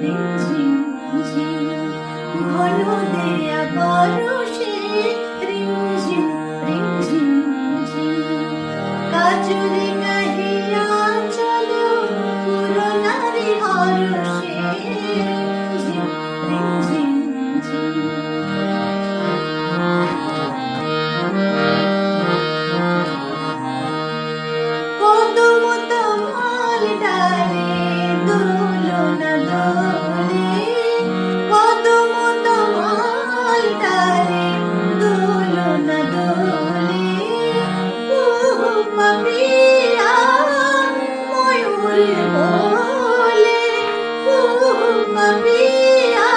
রিমঝিম ঝিম ঘন দেয়া বরষে রিমঝিম রিমঝিম ঝিম কাজলে গাহিয়া চলো পুরনারি হরষে রিমঝিম রিমঝিম ঝিম কদম তমাল ডালে দোলনা দোলে কদম তমাল ডালে দোলনা দোলে কুহু পাপিয়া ময়ূর বলে কুহু পাপিয়া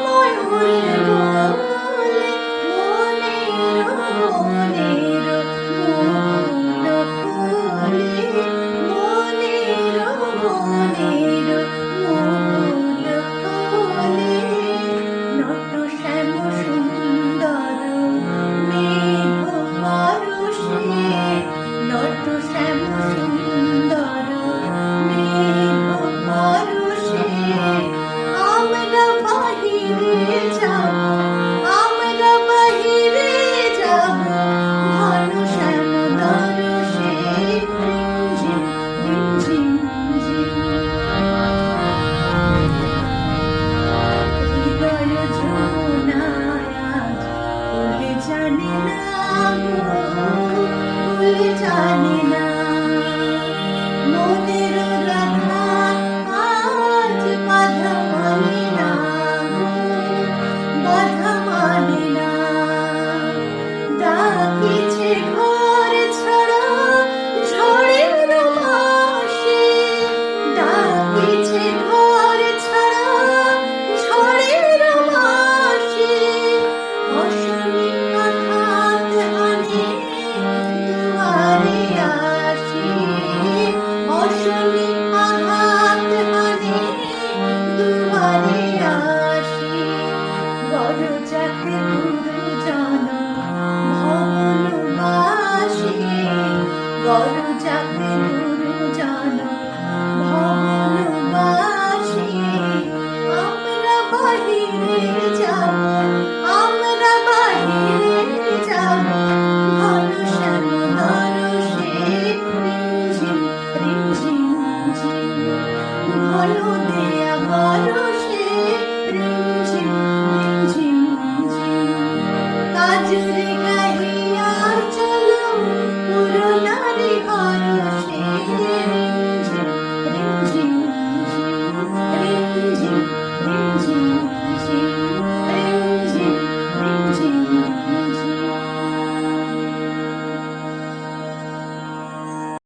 ময়ূর বলে মনের মনের মূল ফুলে মনের মনের মূল ফুলে নট শ্যাম সুন্দর মেঘ পরশে নট শ্যাম সুন্দর মেঘ পরশে আমরা বাহিরে যাব আমরা বাহিরে যাব ঘন শ্যাম দরশে রিমঝিম রিমঝিম ঝিম হৃদয় যমুনায় আজ ফুল জানে না ফুল জানে না মনের রাধা আজ বাধা মানে না বাধা মানে না ডাকিছে ঘর ছাড়া ঝড়ের মাসে ডাকিছে ঘর ছাড়া ঝড়ের মাসে অশনি আঘাত আনে দুয়ারে আসে অশনি আঘাত আনে দুয়ারে আসে বড় যাতে গুরুজন ভবনবাসী বড় যাতে গুরুজন ভবনবাসী আমরা বাহিরে যাব আমরা বাহিরে যাব ঘন শ্যাম দরশে রিমঝিম রিমঝিম ঝিম ঘন দেয়া বরষে